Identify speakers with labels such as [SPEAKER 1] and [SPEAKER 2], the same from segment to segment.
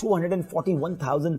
[SPEAKER 1] 241,000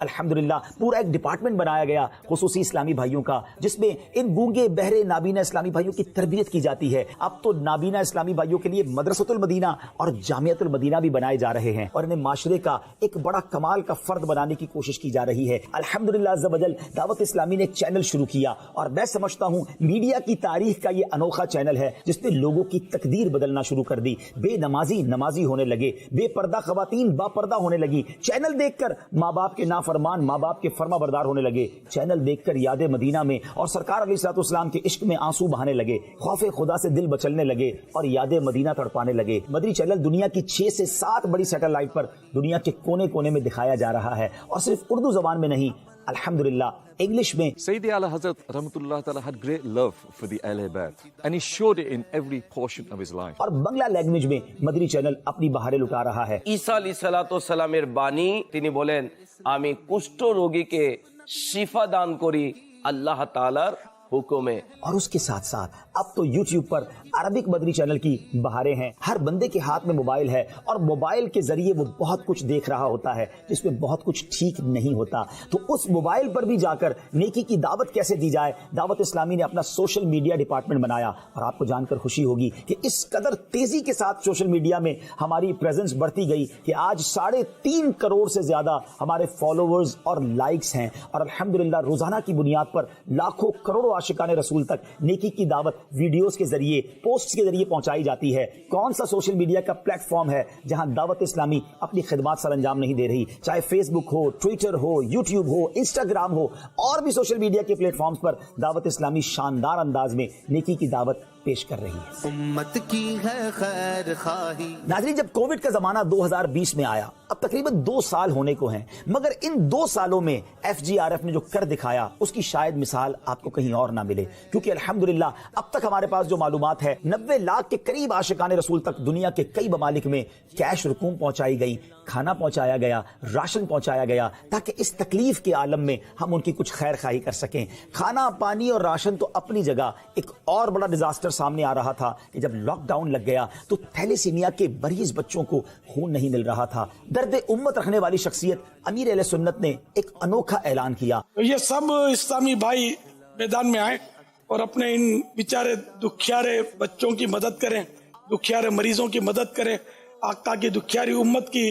[SPEAKER 1] الحمدللہ پورا ایک ڈپارٹمنٹ بنایا گیا خصوصی اسلامی بھائیوں کا، جس میں ان گونگے بہرے نابینا اسلامی بھائیوں کی تربیت کی جاتی ہے۔ اب تو نابینا اسلامی بھائیوں کے لیے مدرسۃ المدینہ اور جامعۃ المدینہ بھی بنائے جا رہے ہیں، اور انہیں معاشرے کا ایک بڑا کمال کا فرد بنانے کی کوشش کی جا رہی ہے۔ الحمدللہ عز و جل دعوت اسلامی نے ایک چینل شروع کیا، اور میں سمجھتا ہوں میڈیا کی تاریخ کا یہ انوکھا چینل ہے جس نے لوگوں کی تقدیر بدلنا شروع کر دی۔ بے نمازی نمازی ہونے لگے، بے پردہ خواتین با پردہ ہونے لگی، چینل دیکھ کر ماں باپ کے نافرمان ماں باپ کے فرما بردار ہونے لگے، چینل دیکھ کر یاد مدینہ میں اور سرکار علیہ الصلوۃ والسلام کے عشق میں آنسو بہانے لگے، خوف خدا سے دل بچلنے لگے اور یاد مدینہ تڑپانے لگے۔ مدنی چینل دنیا کی 6 سے 7 بڑی سیٹلائٹ پر دنیا کے کونے کونے میں دکھایا جا رہا ہے، اور صرف اردو زبان میں نہیں، الحمدللہ انگلش میں۔
[SPEAKER 2] Sayyidi Ala Hazrat Rahmatullah Ta'ala had great love for the Ahl Bayt and he showed it in every portion of his life.
[SPEAKER 1] اور بنگلہ لینگویج میں مدنی چینل اپنی بہاریں لٹا رہا ہے۔
[SPEAKER 3] ঈসা আলাইহিস সালামের বাণী, তিনি বলেন আমি কুষ্ঠ রোগীকে শিফা দান করি আল্লাহ তাআলার হুকুমে।
[SPEAKER 1] اور اس کے ساتھ ساتھ اب تو یوٹیوب پر عربک مدنی چینل کی بہاریں ہیں۔ ہر بندے کے ہاتھ میں موبائل ہے، اور موبائل کے ذریعے وہ بہت کچھ دیکھ رہا ہوتا ہے جس میں بہت کچھ ٹھیک نہیں ہوتا، تو اس موبائل پر بھی جا کر نیکی کی دعوت کیسے دی جائے، دعوت اسلامی نے اپنا سوشل میڈیا ڈپارٹمنٹ بنایا۔ اور آپ کو جان کر خوشی ہوگی کہ اس قدر تیزی کے ساتھ سوشل میڈیا میں ہماری پریزنس بڑھتی گئی کہ آج 3.5 کروڑ سے زیادہ ہمارے فالوورز اور لائکس ہیں، اور الحمدللہ روزانہ کی بنیاد پر لاکھوں کروڑوں عاشقان رسول تک نیکی کی دعوت ویڈیوز کے ذریعے، پوسٹس کے ذریعے پہنچائی جاتی ہے۔ کون سا سوشل میڈیا کا پلیٹ فارم ہے جہاں دعوت اسلامی اپنی خدمات سر انجام نہیں دے رہی؟ چاہے فیس بک ہو، ٹویٹر ہو، یوٹیوب ہو، انسٹاگرام ہو، اور بھی سوشل میڈیا کے پلیٹ فارمز پر دعوت اسلامی شاندار انداز میں نیکی کی دعوت پیش کر رہی ہے۔
[SPEAKER 4] امت کی ہے خیر خواہی۔
[SPEAKER 1] ناظرین، جب کووڈ کا زمانہ 2020 میں آیا، اب تقریباً 2 سال ہونے کو ہیں، مگر ان 2 سالوں میں FGRF نے جو کر دکھایا اس کی شاید مثال آپ کو کہیں اور نہ ملے، کیونکہ الحمدللہ اب تک ہمارے پاس جو معلومات ہے 90 لاکھ کے قریب عاشقان رسول تک دنیا کے کئی ممالک میں کیش رقوم پہنچائی گئی، کھانا پہنچایا گیا، راشن پہنچایا گیا، تاکہ اس تکلیف کے عالم میں ہم ان کی کچھ خیر خواہی کر سکیں۔ کھانا پانی اور راشن تو اپنی جگہ، ایک اور بڑا ڈیزاسٹر سامنے آ رہا تھا کہ جب لاک ڈاؤن لگ گیا تو تھیلیسیمیا کے مریض بچوں کو خون نہیں مل رہا تھا۔ درد امت رکھنے والی شخصیت امیر اہل سنت نے ایک انوکھا اعلان کیا۔
[SPEAKER 5] یہ سب اسلامی بھائی میدان میں آئے اور اپنے ان بیچارے دکھیارے بچوں کی مدد کریں، دکھیارے مریضوں کی مدد کریں، آقا کی دکھیاری امت کی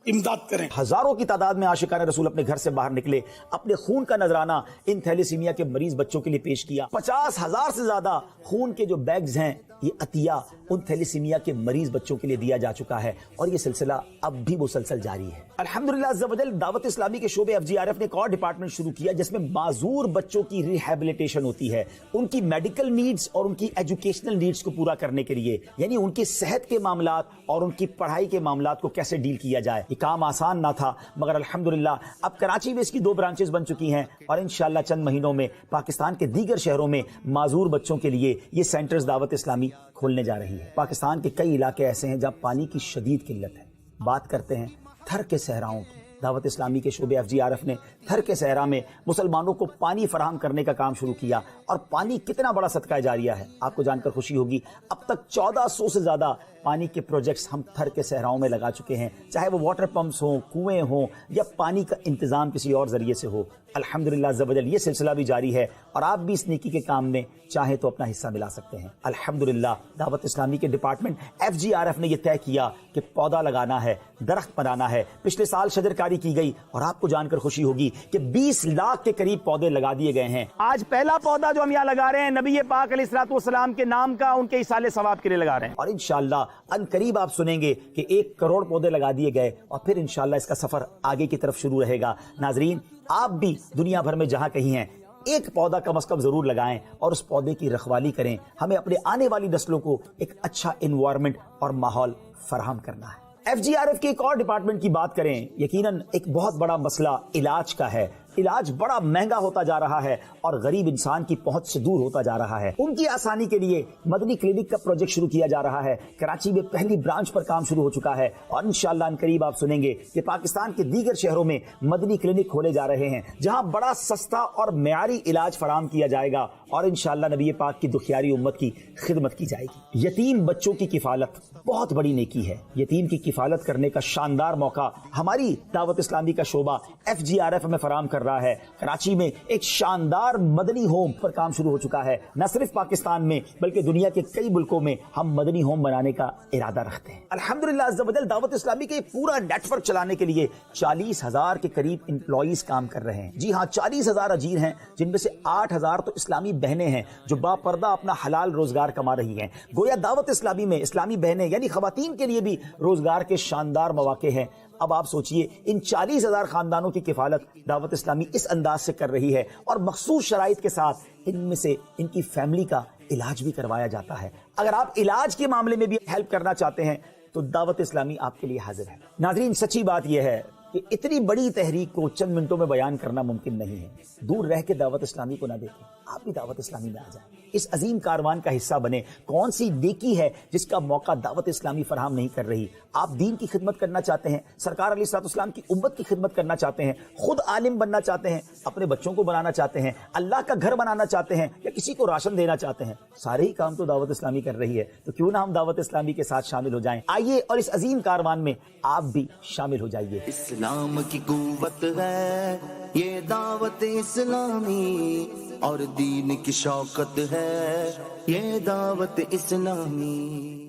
[SPEAKER 5] امداد کریں۔
[SPEAKER 1] ہزاروں کی تعداد میں عاشقان رسول اپنے گھر سے باہر نکلے، اپنے خون کا نذرانہ ان تھیلیسیمیا کے مریض بچوں کے لیے پیش کیا۔ 50,000 سے زیادہ خون کے جو بیگز ہیں، یہ عطیہ ان تھیلیسیمیا کے مریض بچوں کے لیے دیا جا چکا ہے، اور یہ سلسلہ اب بھی مسلسل جاری ہے۔ الحمدللہ عز و جل دعوت اسلامی کے شعبے FGRF نے ایک اور ڈپارٹمنٹ شروع کیا جس میں معذور بچوں کی ریہیبلیٹیشن ہوتی ہے، ان کی میڈیکل نیڈز اور ان کی ایجوکیشنل نیڈز کو پورا کرنے کے لیے، یعنی ان کی صحت کے معاملات اور ان کی پڑھائی کے معاملات کو کیسے ڈیل کیا جائے۔ یہ کام آسان نہ تھا، مگر الحمدللہ اب کراچی میں اس کی 2 برانچز بن چکی ہیں، اور انشاءاللہ چند مہینوں میں پاکستان کے دیگر شہروں میں معذور بچوں کے لیے یہ سینٹرز دعوت اسلامی کھولنے جا رہی ہے۔ پاکستان کے کئی علاقے ایسے ہیں جہاں پانی کی شدید قلت ہے۔ بات کرتے ہیں تھر کے صحراؤں کی۔ دعوت اسلامی کے شعبے FGRF نے تھر کے صحرا میں مسلمانوں کو پانی فراہم کرنے کا کام شروع کیا، اور پانی کتنا بڑا صدقہ جاریہ ہے آپ کو جان کر خوشی ہوگی۔ اب تک 1400 سے زیادہ پانی کے پروجیکٹس ہم تھر کے صحراؤں میں لگا چکے ہیں، چاہے وہ واٹر پمپس ہوں، کنویں ہوں، یا پانی کا انتظام کسی اور ذریعے سے ہو۔ الحمدللہ عز و جل یہ سلسلہ بھی جاری ہے، اور آپ بھی اس نیکی کے کام میں چاہیں تو اپنا حصہ ملا سکتے ہیں۔ الحمدللہ دعوت اسلامی کے ڈپارٹمنٹ FGRF نے یہ طے کیا کہ پودا لگانا ہے، درخت بنانا ہے۔ پچھلے سال شجرکاری کی گئی، اور آپ کو جان کر خوشی ہوگی کہ 20 لاکھ کے قریب پودے لگا دیے گئے ہیں۔ آج پہلا پودا جو ہم یہاں لگا رہے ہیں نبی پاک علیہ الصلوۃ والسلام کے نام کا، ان کے ایصال ثواب کے لیے لگا رہے ہیں، اور انشاءاللہ ان قریب آپ سنیں گے کہ 1 کروڑ پودے لگا دیے گئے، اور پھر انشاءاللہ اس کا سفر آگے کی طرف شروع رہے گا۔ ناظرین، آپ بھی دنیا بھر میں جہاں کہیں ہیں ایک پودا کم از کم ضرور لگائیں، اور اس پودے کی رکھوالی کریں۔ ہمیں اپنے آنے والی نسلوں کو ایک اچھا انوائرمنٹ اور ماحول فراہم کرنا ہے۔ FGRF کے ایک اور ڈپارٹمنٹ کی بات کریں، یقیناً ایک بہت بڑا مسئلہ علاج کا ہے۔ علاج بڑا مہنگا ہوتا جا رہا ہے اور غریب انسان کی پہنچ سے دور ہوتا جا رہا ہے. ان کی آسانی کے لیے مدنی کلینک کا پروجیکٹ شروع کیا جا رہا ہے. کراچی میں پہلی برانچ پر کام شروع ہو چکا ہے اور انشاءاللہ ان قریب آپ سنیں گے کہ پاکستان کے دیگر شہروں میں مدنی کلینک کھولے جا رہے ہیں جہاں بڑا سستا اور معیاری علاج فراہم کیا جائے گا اور انشاءاللہ نبی پاک کی دکھیاری امت کی خدمت کی جائے گی. یتیم بچوں کی کفالت بہت بڑی نیکی ہے. یتیم کی کفالت کرنے کا شاندار موقع ہماری دعوت اسلامی کا شعبہ FGRF میں فراہم کر رہا ہے. کراچی میں ایک شاندار مدنی ہوم پر کام شروع ہو چکا ہے. نہ صرف پاکستان میں بلکہ دنیا کے کئی ملکوں میں ہم مدنی ہوم بنانے کا ارادہ رکھتے ہیں. الحمدللہ عز و جل دعوت اسلامی کے پورا نیٹ ورک چلانے کے لیے 40,000 کے قریب امپلائیز کام کر رہے ہیں. جی ہاں 40,000 اجیر ہیں جن میں سے 8,000 تو اسلامی بہنیں ہیں جو با پردہ اپنا حلال روزگار کما رہی ہیں. گویا دعوت اسلامی میں اسلامی بہنیں یعنی خواتین کے لیے بھی روزگار کے شاندار مواقع ہیں. اب آپ سوچئے ان 40,000 خاندانوں کی کفالت دعوت اسلامی اس انداز سے کر رہی ہے اور مخصوص شرائط کے ساتھ ان میں سے ان کی فیملی کا علاج بھی کروایا جاتا ہے. اگر آپ علاج کے معاملے میں بھی ہیلپ کرنا چاہتے ہیں تو دعوت اسلامی آپ کے لیے حاضر ہے. ناظرین سچی بات یہ ہے کہ اتنی بڑی تحریک کو چند منٹوں میں بیان کرنا ممکن نہیں ہے. دور رہ کے دعوت اسلامی کو نہ دیکھیں, آپ بھی دعوت اسلامی میں آ جائیں, اس عظیم کاروان کا حصہ بنے. کون سی نیکی ہے جس کا موقع دعوت اسلامی فراہم نہیں کر رہی؟ آپ دین کی خدمت کرنا چاہتے ہیں, سرکار علیہ الصلوۃ والسلام کی امت کی خدمت کرنا چاہتے ہیں, خود عالم بننا چاہتے ہیں, اپنے بچوں کو بنانا چاہتے ہیں, اللہ کا گھر بنانا چاہتے ہیں یا کسی کو راشن دینا چاہتے ہیں, سارے ہی کام تو دعوت اسلامی کر رہی ہے. تو کیوں نہ ہم دعوت اسلامی کے ساتھ شامل ہو جائیں. آئیے اور اس عظیم کاروان میں آپ بھی شامل ہو جائیے.
[SPEAKER 4] اسلام کی قوت ہے یہ دعوت اسلامی اور دین کی شوکت ہے یہ دعوت اسلامی.